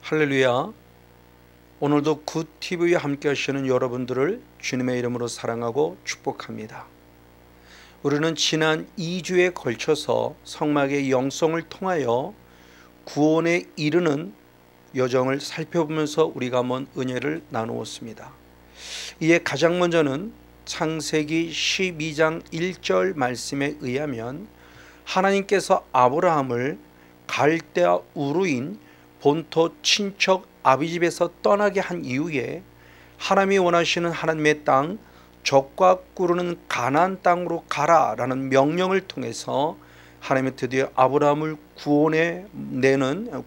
할렐루야. 오늘도 굿TV에 함께 하시는 여러분들을 주님의 이름으로 사랑하고 축복합니다. 우리는 지난 2주에 걸쳐서 성막의 영성을 통하여 구원에 이르는 여정을 살펴보면서 우리가 한번 은혜를 나누었습니다. 이에 가장 먼저는 창세기 12장 1절 말씀에 의하면 하나님께서 아브라함을 갈대아 우르인 본토 친척 아비집에서 떠나게 한 이후에 하나님이 원하시는 하나님의 땅, 젖과 꿀르는 가나안 땅으로 가라라는 명령을 통해서 하나님이 드디어 아브라함을 구원해내는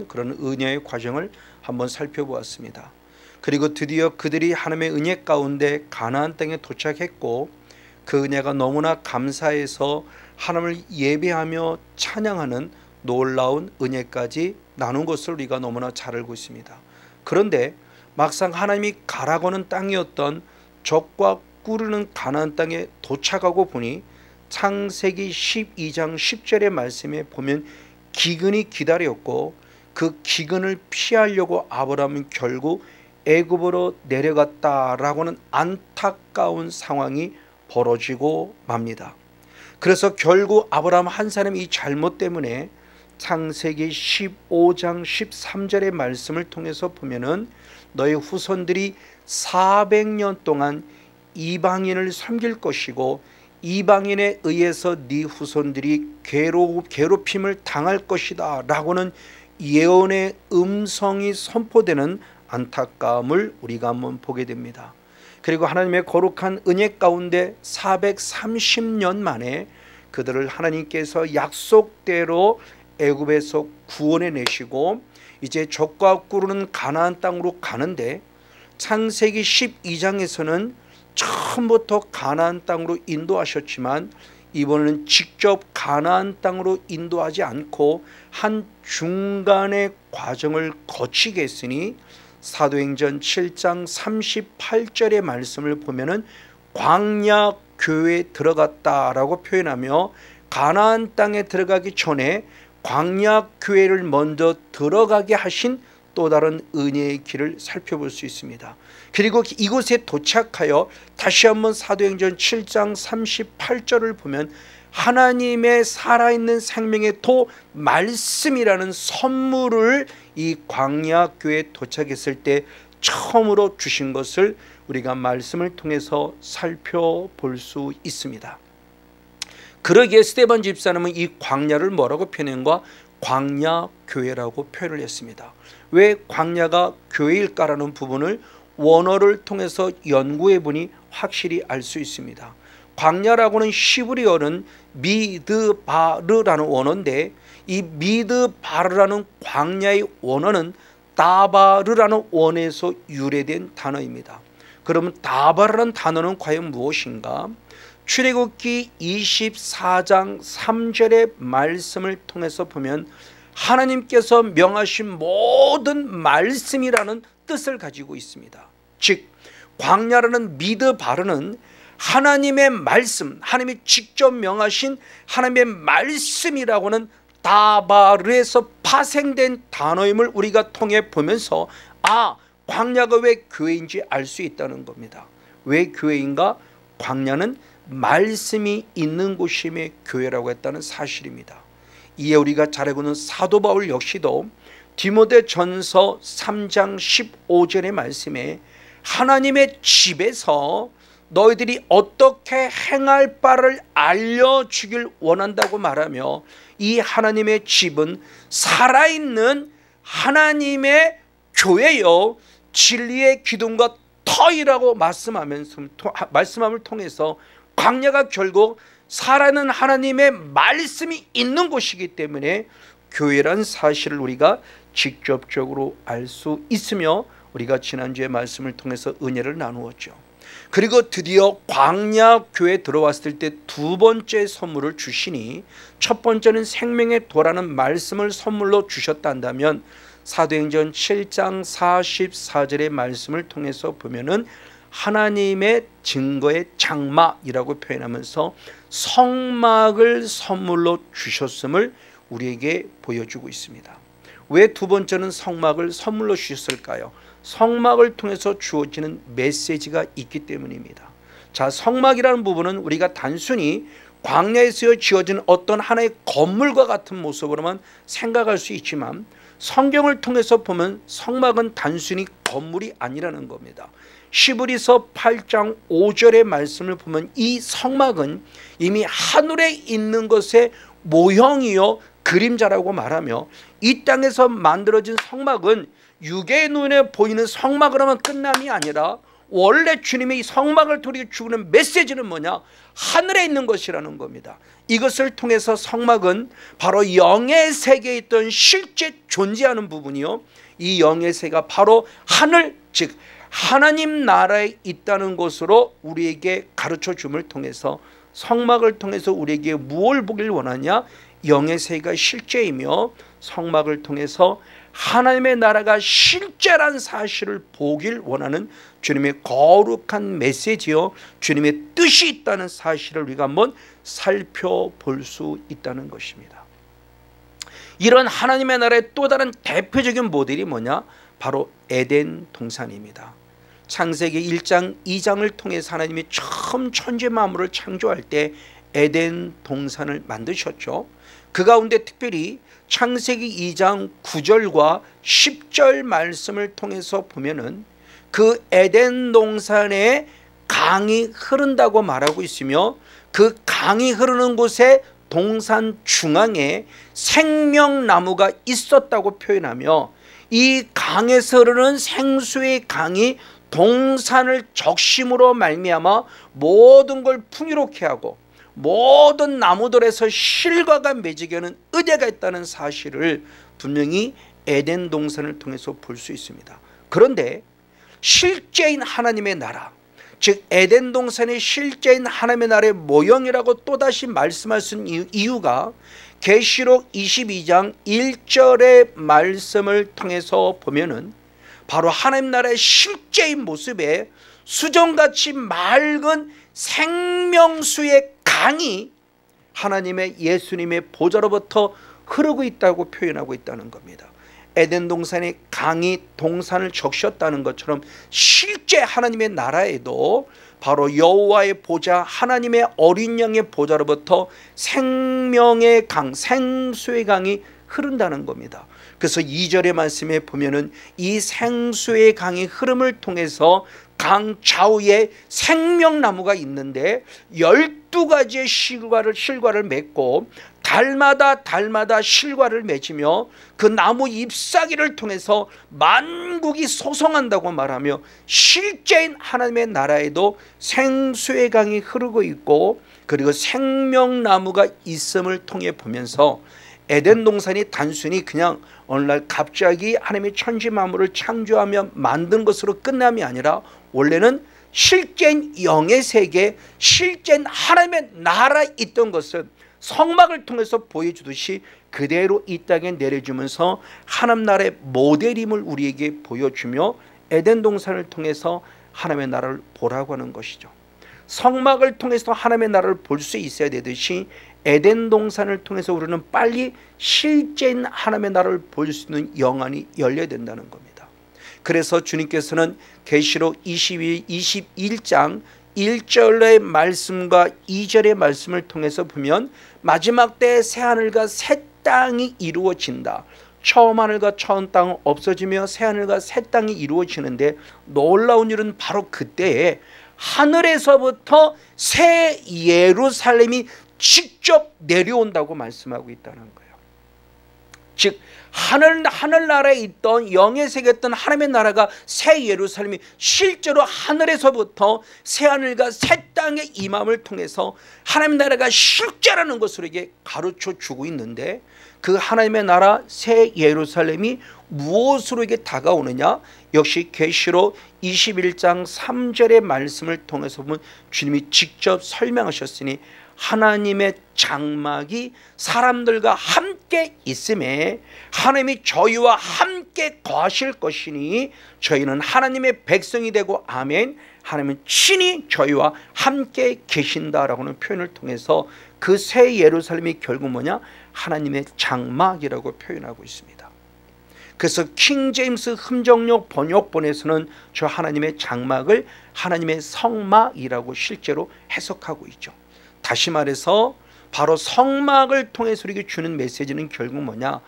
그런 은혜의 과정을 한번 살펴보았습니다. 그리고 드디어 그들이 하나님의 은혜 가운데 가나안 땅에 도착했고 그 은혜가 너무나 감사해서 하나님을 예배하며 찬양하는 놀라운 은혜까지 나눈 것을 우리가 너무나 잘 알고 있습니다. 그런데 막상 하나님이 가라고는 땅이었던 젖과 꿀르는 가나안 땅에 도착하고 보니 창세기 12장 10절의 말씀에 보면 기근이 기다렸고 그 기근을 피하려고 아브라함은 결국 애굽으로 내려갔다라고는 안타까운 상황이 벌어지고 맙니다. 그래서 결국 아브라함 한 사람의 이 잘못 때문에 창세기 15장 13절의 말씀을 통해서 보면은 너희 후손들이 400년 동안 이방인을 섬길 것이고 이방인에 의해서 네 후손들이 괴롭힘을 당할 것이다 라고는 예언의 음성이 선포되는 안타까움을 우리가 한번 보게 됩니다. 그리고 하나님의 거룩한 은혜 가운데 430년 만에 그들을 하나님께서 약속대로 애굽에서 구원해 내시고 이제 젖과 꿀르는 가나안 땅으로 가는데 창세기 12장에서는 처음부터 가나안 땅으로 인도하셨지만 이번에는 직접 가나안 땅으로 인도하지 않고 한 중간의 과정을 거치게 했으니 사도행전 7장 38절의 말씀을 보면은 광야 교회에 들어갔다라고 표현하며 가나안 땅에 들어가기 전에 광야 교회를 먼저 들어가게 하신 또 다른 은혜의 길을 살펴볼 수 있습니다. 그리고 이곳에 도착하여 다시 한번 사도행전 7장 38절을 보면 하나님의 살아있는 생명의 도 말씀이라는 선물을 이 광야 교회에 도착했을 때 처음으로 주신 것을 우리가 말씀을 통해서 살펴볼 수 있습니다. 그러기에 스데반 집사님은 이 광야를 뭐라고 표현한가? 광야 교회라고 표현을 했습니다. 왜 광야가 교회일까라는 부분을 원어를 통해서 연구해 보니 확실히 알 수 있습니다. 광야라고는 히브리어는 미드바르라는 원어인데 이 미드바르라는 광야의 원어는 다바르라는 원에서 유래된 단어입니다. 그러면 다바르라는 단어는 과연 무엇인가? 출애굽기 24장 3절의 말씀을 통해서 보면 하나님께서 명하신 모든 말씀이라는 뜻을 가지고 있습니다. 즉 광야라는 미드바르는 하나님의 말씀, 하나님이 직접 명하신 하나님의 말씀이라고는 다바르에서 파생된 단어임을 우리가 통해 보면서 광야가 왜 교회인지 알 수 있다는 겁니다. 왜 교회인가? 광야는 말씀이 있는 곳임에 교회라고 했다는 사실입니다. 이에 우리가 잘 알고 있는 사도 바울 역시도 디모데전서 3장 15절의 말씀에 하나님의 집에서 너희들이 어떻게 행할 바를 알려주길 원한다고 말하며 이 하나님의 집은 살아있는 하나님의 교회요 진리의 기둥과 터이라고 말씀함을 통해서 광야가 결국 살아있는 하나님의 말씀이 있는 곳이기 때문에 교회란 사실을 우리가 직접적으로 알 수 있으며 우리가 지난주에 말씀을 통해서 은혜를 나누었죠. 그리고 드디어 광야 교회에 들어왔을 때 두 번째 선물을 주시니 첫 번째는 생명의 도라는 말씀을 선물로 주셨다 한다면 사도행전 7장 44절의 말씀을 통해서 보면은 하나님의 증거의 장막이라고 표현하면서 성막을 선물로 주셨음을 우리에게 보여주고 있습니다. 왜 두 번째는 성막을 선물로 주셨을까요? 성막을 통해서 주어지는 메시지가 있기 때문입니다. 자, 성막이라는 부분은 우리가 단순히 광야에서 지어진 어떤 하나의 건물과 같은 모습으로만 생각할 수 있지만 성경을 통해서 보면 성막은 단순히 건물이 아니라는 겁니다. 시브리서 8장 5절의 말씀을 보면 이 성막은 이미 하늘에 있는 것의 모형이요 그림자라고 말하며 이 땅에서 만들어진 성막은 육의 눈에 보이는 성막을 하면 끝남이 아니라 원래 주님의 이 성막을 통해 주는 메시지는 뭐냐? 하늘에 있는 것이라는 겁니다. 이것을 통해서 성막은 바로 영의 세계에 있던 실제 존재하는 부분이요, 이 영의 세계가 바로 하늘, 즉 하나님 나라에 있다는 것으로 우리에게 가르쳐 줌을 통해서 성막을 통해서 우리에게 무엇을 보길 원하냐? 영의 세계가 실제이며 성막을 통해서 하나님의 나라가 실제란 사실을 보길 원하는 주님의 거룩한 메시지요, 주님의 뜻이 있다는 사실을 우리가 한번 살펴볼 수 있다는 것입니다. 이런 하나님의 나라의 또 다른 대표적인 모델이 뭐냐? 바로 에덴 동산입니다. 창세기 1장 2장을 통해서 하나님이 처음 천지 만물을 창조할 때 에덴 동산을 만드셨죠. 그 가운데 특별히 창세기 2장 9절과 10절 말씀을 통해서 보면은 그 에덴 동산에 강이 흐른다고 말하고 있으며 그 강이 흐르는 곳에 동산 중앙에 생명나무가 있었다고 표현하며 이 강에서 흐르는 생수의 강이 동산을 적심으로 말미암아 모든 걸 풍요롭게 하고 모든 나무들에서 실과가 맺게 하는 은혜가 있다는 사실을 분명히 에덴 동산을 통해서 볼 수 있습니다. 그런데 실제인 하나님의 나라, 즉 에덴 동산의 실제인 하나님의 나라의 모형이라고 또다시 말씀할 수 있는 이유가 계시록 22장 1절의 말씀을 통해서 보면은 바로 하나님 나라의 실제인 모습에 수정같이 맑은 생명수의 강이 하나님의 예수님의 보좌로부터 흐르고 있다고 표현하고 있다는 겁니다. 에덴 동산의 강이 동산을 적셨다는 것처럼 실제 하나님의 나라에도 바로 여호와의 보좌, 하나님의 어린 양의 보좌로부터 생명의 강, 생수의 강이 흐른다는 겁니다. 그래서 2절의 말씀에 보면은 이 생수의 강의 흐름을 통해서 강 좌우에 생명나무가 있는데 12가지의 실과를 맺고 달마다 실과를 맺으며 그 나무 잎사귀를 통해서 만국이 소성한다고 말하며 실제인 하나님의 나라에도 생수의 강이 흐르고 있고 그리고 생명나무가 있음을 통해 보면서 에덴 동산이 단순히 그냥 어느 날 갑자기 하나님의 천지 만물을 창조하며 만든 것으로 끝남이 아니라 원래는 실제인 영의 세계, 실제인 하나님의 나라에 있던 것은 성막을 통해서 보여주듯이 그대로 이 땅에 내려주면서 하나님 나라의 모델임을 우리에게 보여주며 에덴 동산을 통해서 하나님의 나라를 보라고 하는 것이죠. 성막을 통해서 하나님의 나라를 볼 수 있어야 되듯이 에덴 동산을 통해서 우리는 빨리 실제인 하나님의 나라를 볼 수 있는 영안이 열려야 된다는 겁니다. 그래서 주님께서는 계시록 21장 1절의 말씀과 2절의 말씀을 통해서 보면 마지막 때에 새하늘과 새 땅이 이루어진다. 처음 하늘과 처음 땅은 없어지며 새하늘과 새 땅이 이루어지는데 놀라운 일은 바로 그때에 하늘에서부터 새 예루살렘이 직접 내려온다고 말씀하고 있다는 거예요. 즉 하늘나라에 있던 영의 세계에 있던 하나님의 나라가 새 예루살렘이 실제로 하늘에서부터 새하늘과 새 땅의 임함을 통해서 하나님의 나라가 실제라는 것으로 이게 가르쳐 주고 있는데 그 하나님의 나라 새 예루살렘이 무엇으로 이게 다가오느냐? 역시 계시록 21장 3절의 말씀을 통해서 보면 주님이 직접 설명하셨으니 하나님의 장막이 사람들과 함께 있음에 하나님이 저희와 함께 거하실 것이니 저희는 하나님의 백성이 되고 아멘, 하나님은 친히 저희와 함께 계신다라고는 표현을 통해서 그 새 예루살렘이 결국 뭐냐? 하나님의 장막이라고 표현하고 있습니다. 그래서 킹 제임스 흠정역 번역본에서는 저 하나님의 장막을 하나님의 성막이라고 실제로 해석하고 있죠. 다시 말해서 바로 성막을 통해서 우리에게 주는 메시지는 결국 뭐냐,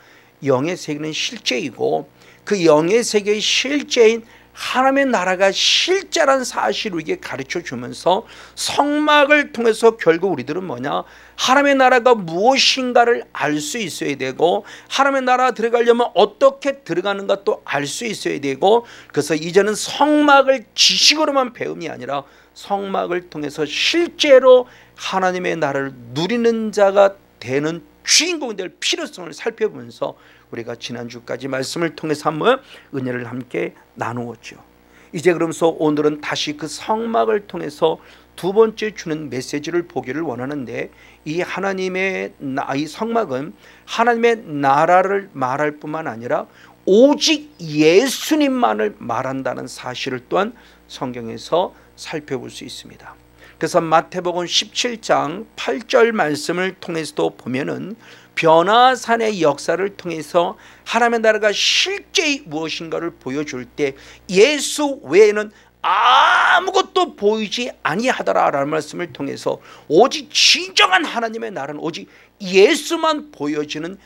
영의 세계는 실제이고 그 영의 세계의 실제인 하나님의 나라가 실제란 사실을 우리에게 가르쳐 주면서 성막을 통해서 결국 우리들은 뭐냐, 하나님의 나라가 무엇인가를 알 수 있어야 되고 하나님의 나라 들어가려면 어떻게 들어가는가 또 알 수 있어야 되고, 그래서 이제는 성막을 지식으로만 배움이 아니라 성막을 통해서 실제로 하나님의 나라를 누리는 자가 되는 주인공이 될 필요성을 살펴보면서 우리가 지난주까지 말씀을 통해서 한번 은혜를 함께 나누었죠. 이제 그러면서 오늘은 다시 그 성막을 통해서 두 번째 주는 메시지를 보기를 원하는데, 이 하나님의 이 성막은 하나님의 나라를 말할 뿐만 아니라 오직 예수님만을 말한다는 사실을 또한 성경에서 살펴볼 수 있습니다. 그래서 마태복음 17장 8절 말씀을 통해서도 보면은 변화산의 역사를 통해서 하나님의 나라가 실제 무엇인가를 보여줄 때 예수 외에는 아무것도 보이지 아니하더라라는 말씀을 통해서 오직 진정한 하나님의 나라는 오직 예수만 보여지는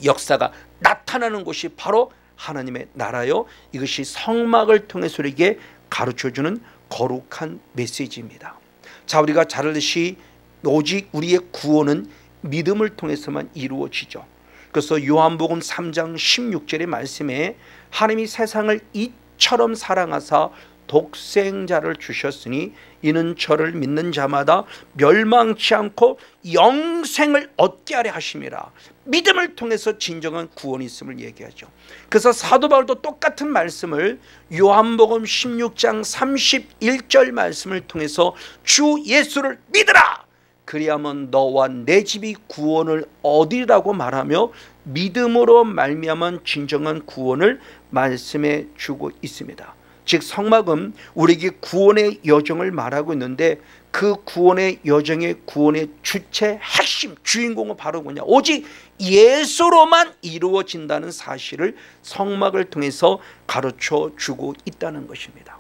역사가 나타나는 곳이 바로 하나님의 나라요, 이것이 성막을 통해서 우리에게 가르쳐주는 거룩한 메시지입니다. 자, 우리가 잘 알듯이 오직 우리의 구원은 믿음을 통해서만 이루어지죠. 그래서 요한복음 3장 16절의 말씀에 하나님이 세상을 이처럼 사랑하사 독생자를 주셨으니 이는 저를 믿는 자마다 멸망치 않고 영생을 얻게 하려 하심이라. 믿음을 통해서 진정한 구원이 있음을 얘기하죠. 그래서 사도 바울도 똑같은 말씀을 요한복음 16장 31절 말씀을 통해서 주 예수를 믿으라, 그리하면 너와 내 집이 구원을 얻으리라고 말하며 믿음으로 말미암은 진정한 구원을 말씀해 주고 있습니다. 즉 성막은 우리에게 구원의 여정을 말하고 있는데 그 구원의 여정의 구원의 주체 핵심 주인공은 바로 뭐냐, 오직 예수로만 이루어진다는 사실을 성막을 통해서 가르쳐 주고 있다는 것입니다.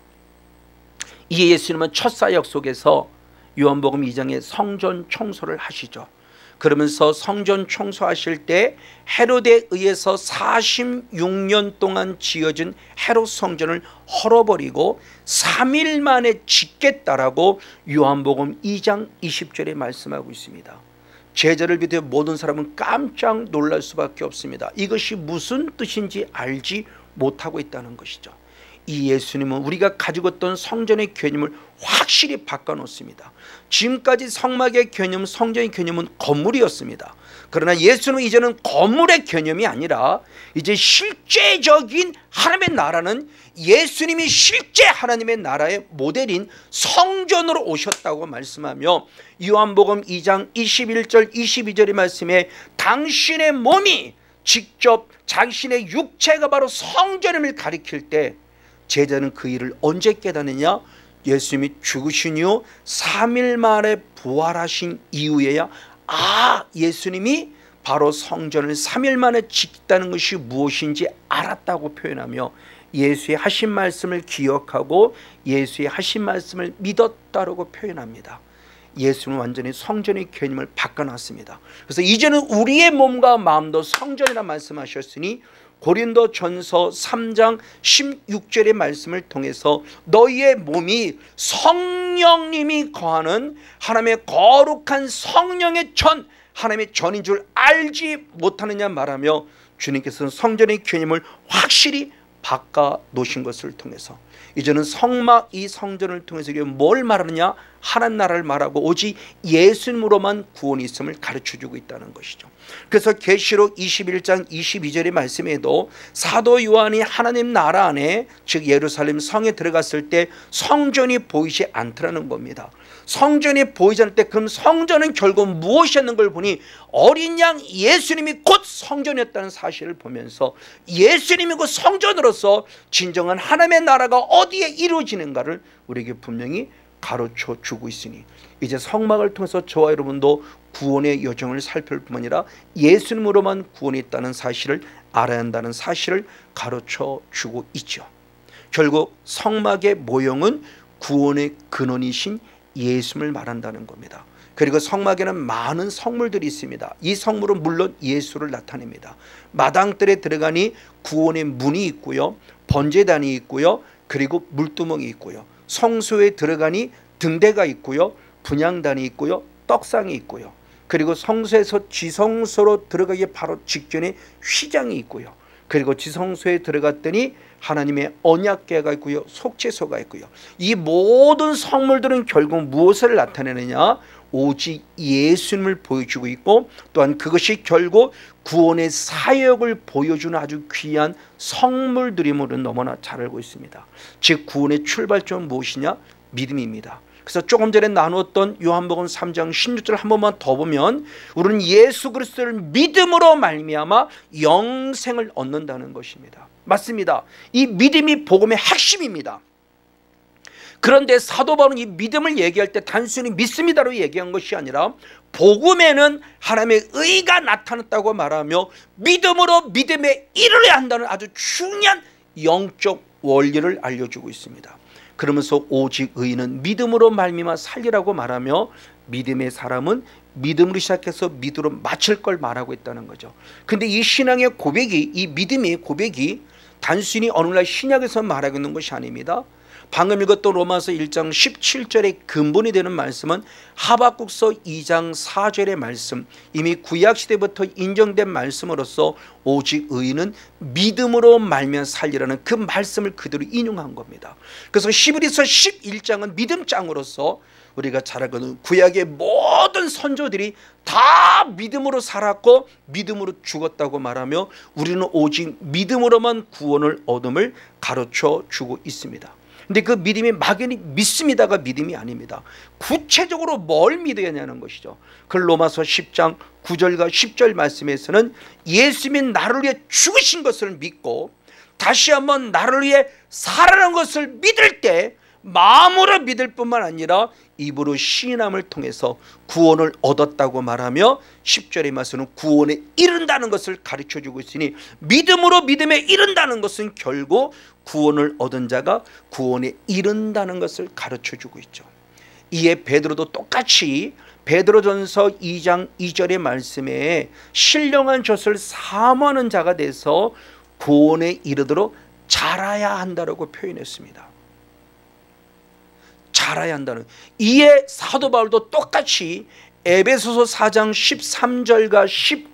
이 예수님은 첫 사역 속에서 요한복음 2장에 성전 청소를 하시죠. 그러면서 성전 청소하실 때 헤롯에 의해서 46년 동안 지어진 헤롯 성전을 헐어버리고 3일 만에 짓겠다라고 요한복음 2장 20절에 말씀하고 있습니다. 제자를 비롯해 모든 사람은 깜짝 놀랄 수밖에 없습니다. 이것이 무슨 뜻인지 알지 못하고 있다는 것이죠. 이 예수님은 우리가 가지고 있던 성전의 개념을 확실히 바꿔놓습니다. 지금까지 성막의 개념, 성전의 개념은 건물이었습니다. 그러나 예수는 이제는 건물의 개념이 아니라 이제 실제적인 하나님의 나라는 예수님이 실제 하나님의 나라의 모델인 성전으로 오셨다고 말씀하며 요한복음 2장 21절 22절의 말씀에 당신의 몸이 직접 당신의 육체가 바로 성전임을 가리킬 때 제자는 그 일을 언제 깨닫느냐, 예수님이 죽으신 이후 3일 만에 부활하신 이후에야 예수님이 바로 성전을 3일 만에 짓겠다는 것이 무엇인지 알았다고 표현하며 예수의 하신 말씀을 기억하고 예수의 하신 말씀을 믿었다라고 표현합니다. 예수는 완전히 성전의 개념을 바꿔놨습니다. 그래서 이제는 우리의 몸과 마음도 성전이라 말씀하셨으니 고린도전서 3장 16절의 말씀을 통해서 너희의 몸이 성령님이 거하는 하나님의 거룩한 성령의 전, 하나님의 전인 줄 알지 못하느냐 말하며 주님께서는 성전의 개념을 확실히 바꿔 놓으신 것을 통해서 이제는 성막, 이 성전을 통해서 뭘 말하느냐, 하나님 나라를 말하고 오직 예수님으로만 구원이 있음을 가르쳐주고 있다는 것이죠. 그래서 계시록 21장 22절의 말씀에도 사도 요한이 하나님 나라 안에, 즉 예루살렘 성에 들어갔을 때 성전이 보이지 않더라는 겁니다. 성전이 보이지 않을 때 그럼 성전은 결국 무엇이었는 걸 보니 어린 양 예수님이 곧 성전이었다는 사실을 보면서 예수님이 그 성전으로서 진정한 하나님의 나라가 어디에 이루어지는가를 우리에게 분명히 가르쳐 주고 있으니 이제 성막을 통해서 저와 여러분도 구원의 여정을 살펴볼 뿐만 아니라 예수님으로만 구원이 있다는 사실을 알아야 한다는 사실을 가르쳐 주고 있죠. 결국 성막의 모형은 구원의 근원이신 예수를 말한다는 겁니다. 그리고 성막에는 많은 성물들이 있습니다. 이 성물은 물론 예수를 나타냅니다. 마당들에 들어가니 구원의 문이 있고요, 번제단이 있고요, 그리고 물두멍이 있고요. 성소에 들어가니 등대가 있고요, 분향단이 있고요, 떡상이 있고요. 그리고 성소에서 지성소로 들어가기 바로 직전에 휘장이 있고요. 그리고 지성소에 들어갔더니 하나님의 언약궤가 있고요, 속죄소가 있고요. 이 모든 성물들은 결국 무엇을 나타내느냐? 오직 예수님을 보여주고 있고, 또한 그것이 결국 구원의 사역을 보여주는 아주 귀한 성물들임으로 너무나 잘 알고 있습니다. 즉 구원의 출발점은 무엇이냐? 믿음입니다. 그래서 조금 전에 나누었던 요한복음 3장 16절 한 번만 더 보면 우리는 예수 그리스도를 믿음으로 말미암아 영생을 얻는다는 것입니다. 맞습니다. 이 믿음이 복음의 핵심입니다. 그런데 사도 바울은 이 믿음을 얘기할 때 단순히 믿습니다로 얘기한 것이 아니라 복음에는 하나님의 의가 나타났다고 말하며 믿음으로 믿음에 이르러야 한다는 아주 중요한 영적 원리를 알려주고 있습니다. 그러면서 오직 의인은 믿음으로 말미암아 살리라고 말하며 믿음의 사람은 믿음으로 시작해서 믿음으로 마칠 걸 말하고 있다는 거죠. 근데 이 신앙의 고백이, 이 믿음의 고백이 단순히 어느 날 신약에서 말하고 있는 것이 아닙니다. 방금 읽었던 로마서 1장 17절의 근본이 되는 말씀은 하박국서 2장 4절의 말씀, 이미 구약시대부터 인정된 말씀으로서 오직 의인은 믿음으로 말면 살리라는 그 말씀을 그대로 인용한 겁니다. 그래서 히브리서 11장은 믿음장으로서 우리가 잘 알거든 구약의 모든 선조들이 다 믿음으로 살았고 믿음으로 죽었다고 말하며 우리는 오직 믿음으로만 구원을 얻음을 가르쳐 주고 있습니다. 근데 그 믿음이 막연히 믿습니다가 믿음이 아닙니다. 구체적으로 뭘 믿어야 하냐는 것이죠. 그 로마서 10장 9절과 10절 말씀에서는 예수님이 나를 위해 죽으신 것을 믿고 다시 한번 나를 위해 살아난 것을 믿을 때 마음으로 믿을 뿐만 아니라 입으로 시인함을 통해서 구원을 얻었다고 말하며 10절의 말씀은 구원에 이른다는 것을 가르쳐주고 있으니 믿음으로 믿음에 이른다는 것은 결국 구원을 얻은 자가 구원에 이른다는 것을 가르쳐주고 있죠. 이에 베드로도 똑같이 베드로전서 2장 2절의 말씀에 신령한 젖을 사모하는 자가 돼서 구원에 이르도록 자라야 한다고 표현했습니다. 자라야 한다는. 이에 사도 바울도 똑같이 에베소서 4장 13절과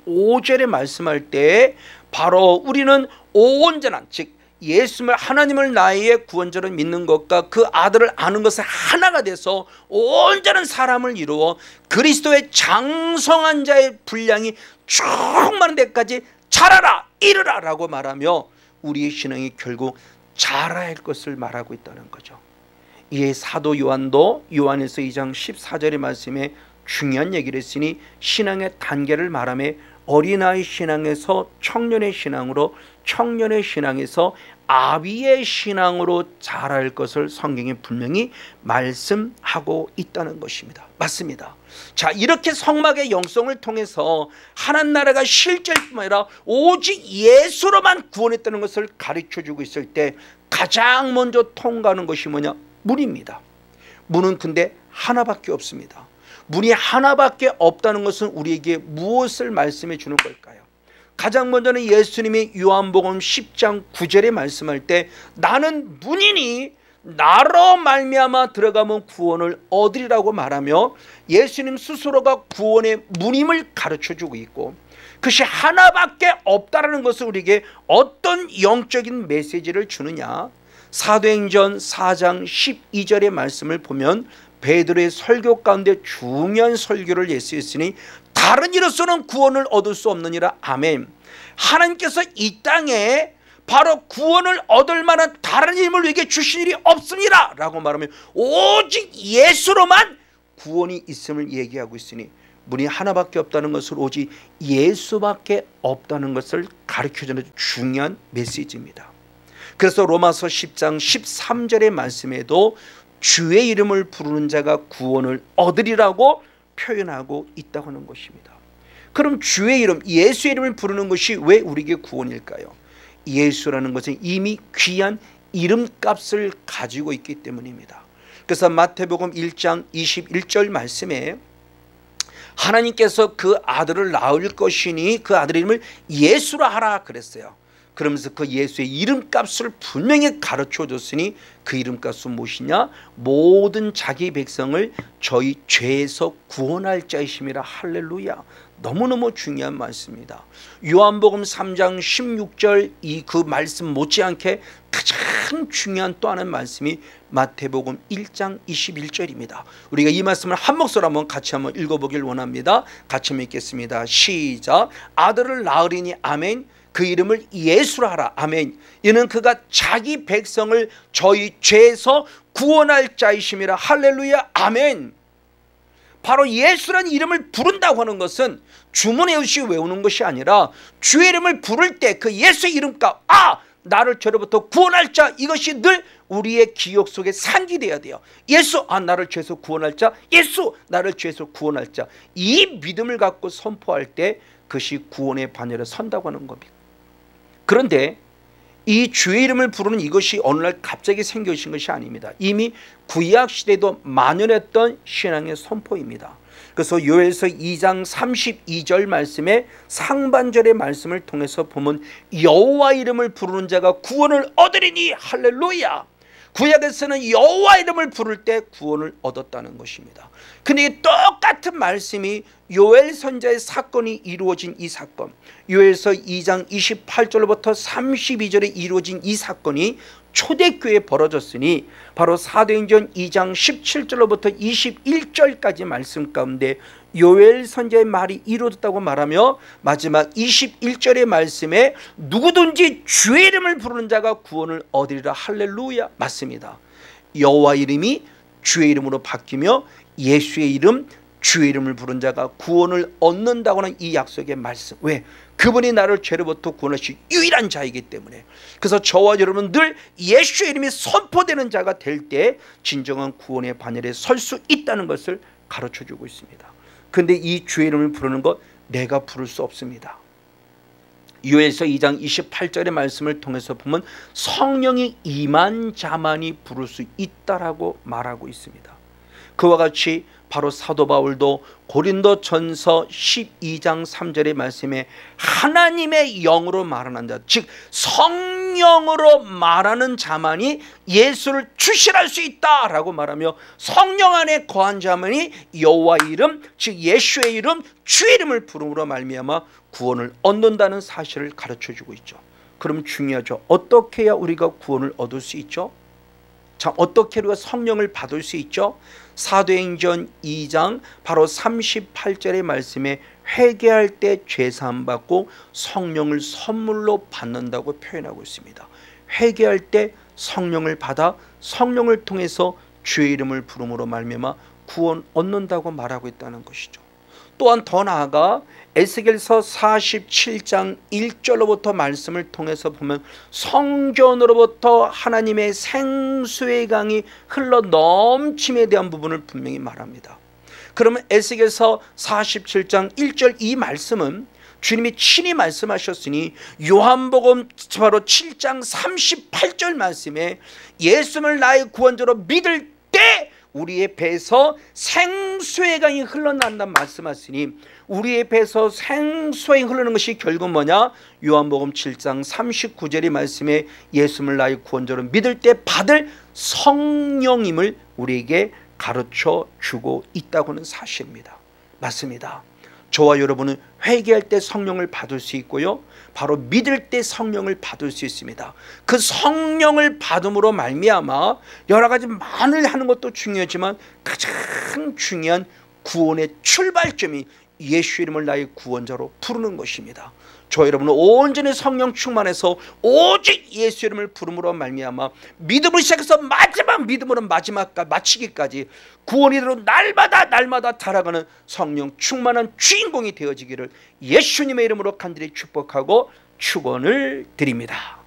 15절에 말씀할 때 바로 우리는 온전한, 즉 예수님을 하나님을 나의 구원자로 믿는 것과 그 아들을 아는 것에 하나가 돼서 온전한 사람을 이루어 그리스도의 장성한 자의 분량이 충만한 데까지 자라라 이르라 라고 말하며 우리의 신앙이 결국 자라야 할 것을 말하고 있다는 거죠. 이에 사도 요한도 요한일서 2장 14절의 말씀에 중요한 얘기를 했으니 신앙의 단계를 말하며 어린아이 신앙에서 청년의 신앙으로, 청년의 신앙에서 아비의 신앙으로 자랄 것을 성경이 분명히 말씀하고 있다는 것입니다. 맞습니다. 자, 이렇게 성막의 영성을 통해서 하나님 나라가 실제일 뿐만 아니라 오직 예수로만 구원했다는 것을 가르쳐주고 있을 때 가장 먼저 통과하는 것이 뭐냐? 문입니다. 문은 근데 하나밖에 없습니다. 문이 하나밖에 없다는 것은 우리에게 무엇을 말씀해 주는 걸까요? 가장 먼저는 예수님이 요한복음 10장 9절에 말씀할 때 나는 문이니 나로 말미암아 들어가면 구원을 얻으리라고 말하며 예수님 스스로가 구원의 문임을 가르쳐주고 있고 그것이 하나밖에 없다는 것을 우리에게 어떤 영적인 메시지를 주느냐? 사도행전 4장 12절의 말씀을 보면 베드로의 설교 가운데 중요한 설교를 예수했으니 다른 이로서는 구원을 얻을 수 없느니라. 아멘. 하나님께서 이 땅에 바로 구원을 얻을 만한 다른 힘을 우리에게 주신 일이 없습니다 라고 말하면 오직 예수로만 구원이 있음을 얘기하고 있으니 문이 하나밖에 없다는 것을 오직 예수밖에 없다는 것을 가르쳐주는 중요한 메시지입니다. 그래서 로마서 10장 13절의 말씀에도 주의 이름을 부르는 자가 구원을 얻으리라고 표현하고 있다고 하는 것입니다. 그럼 주의 이름, 예수의 이름을 부르는 것이 왜 우리에게 구원일까요? 예수라는 것은 이미 귀한 이름값을 가지고 있기 때문입니다. 그래서 마태복음 1장 21절 말씀에 하나님께서 그 아들을 낳을 것이니 그 아들 이름을 예수라 하라 그랬어요. 그러면서 그 예수의 이름값을 분명히 가르쳐 줬으니 그 이름값은 무엇이냐? 모든 자기 백성을 저희 죄에서 구원할 자이심이라. 할렐루야. 너무너무 중요한 말씀입니다. 요한복음 3장 16절 그 말씀 못지않게 가장 중요한 또 하나의 말씀이 마태복음 1장 21절입니다. 우리가 이 말씀을 한 목소리로 한번 같이 한번 읽어보길 원합니다. 같이 읽겠습니다. 시작. 아들을 낳으리니 아멘. 그 이름을 예수라 하라. 아멘. 이는 그가 자기 백성을 저희 죄에서 구원할 자이심이라. 할렐루야. 아멘. 바로 예수라는 이름을 부른다고 하는 것은 주문의 없이 외우는 것이 아니라 주의 이름을 부를 때 그 예수의 이름과 나를 죄로부터 구원할 자, 이것이 늘 우리의 기억 속에 상기되어야 돼요. 예수, 나를 죄에서 구원할 자. 예수, 나를 죄에서 구원할 자. 이 믿음을 갖고 선포할 때 그것이 구원의 반열에 선다고 하는 겁니다. 그런데 이 주의 이름을 부르는 이것이 어느 날 갑자기 생겨진 것이 아닙니다. 이미 구약시대에도 만연했던 신앙의 선포입니다. 그래서 요엘서 2장 32절 말씀에 상반절의 말씀을 통해서 보면 여호와 이름을 부르는 자가 구원을 얻으리니. 할렐루야. 구약에서는 여호와 이름을 부를 때 구원을 얻었다는 것입니다. 근데 똑같은 말씀이 요엘 선지자의 사건이 이루어진 이 사건, 요엘서 2장 28절부터 32절에 이루어진 이 사건이 초대교회에 벌어졌으니 바로 사도행전 2장 17절로부터 21절까지 말씀 가운데 요엘 선지자의 말이 이루어졌다고 말하며 마지막 21절의 말씀에 누구든지 주의 이름을 부르는 자가 구원을 얻으리라. 할렐루야. 맞습니다. 여호와 이름이 주의 이름으로 바뀌며 예수의 이름, 주의 이름을 부른 자가 구원을 얻는다고 하는 이 약속의 말씀. 왜? 그분이 나를 죄로부터 구원하신 유일한 자이기 때문에. 그래서 저와 여러분은 늘 예수의 이름이 선포되는 자가 될 때 진정한 구원의 반열에 설 수 있다는 것을 가르쳐주고 있습니다. 그런데 이 주의 이름을 부르는 것 내가 부를 수 없습니다. 요엘서 2장 28절의 말씀을 통해서 보면 성령이 임한 자만이 부를 수 있다라고 말하고 있습니다. 그와 같이 바로 사도 바울도 고린도전서 12장 3절의 말씀에 하나님의 영으로 말하는 자, 즉 성령으로 말하는 자만이 예수를 주실할 수 있다라고 말하며 성령 안에 거한 자만이 여호와 이름, 즉 예수의 이름, 주의 이름을 부름으로 말미암아 구원을 얻는다는 사실을 가르쳐주고 있죠. 그럼 중요하죠. 어떻게 해야 우리가 구원을 얻을 수 있죠? 자, 어떻게 우리가 성령을 받을 수 있죠? 사도행전 2장 바로 38절의 말씀에 회개할 때 죄사함 받고 성령을 선물로 받는다고 표현하고 있습니다. 회개할 때 성령을 받아 성령을 통해서 주의 이름을 부름으로 말미암아 구원 얻는다고 말하고 있다는 것이죠. 또한 더 나아가 에스겔서 47장 1절로부터 말씀을 통해서 보면 성전으로부터 하나님의 생수의 강이 흘러 넘침에 대한 부분을 분명히 말합니다. 그러면 에스겔서 47장 1절 이 말씀은 주님이 친히 말씀하셨으니 요한복음 바로 7장 38절 말씀에 예수를 나의 구원자로 믿을 때 우리의 배에서 생수의 강이 흘러난다는 말씀하시니 우리의 배에서 생수의 강이 흐르는 것이 결국 뭐냐? 요한복음 7장 39절의 말씀에 예수를 나의 구원자로 믿을 때 받을 성령임을 우리에게 가르쳐 주고 있다고 하는 사실입니다. 맞습니다. 저와 여러분은 회개할 때 성령을 받을 수 있고요, 바로 믿을 때 성령을 받을 수 있습니다. 그 성령을 받음으로 말미암아 여러 가지 말을 하는 것도 중요하지만 가장 중요한 구원의 출발점이 예수 이름을 나의 구원자로 부르는 것입니다. 저 여러분은 온전히 성령 충만해서 오직 예수 이름을 부름으로 말미암아 믿음을 시작해서 마지막 믿음으로 마지막까지 마치기까지 구원이 되로 날마다 달아가는 성령 충만한 주인공이 되어지기를 예수님의 이름으로 간절히 축복하고 축원을 드립니다.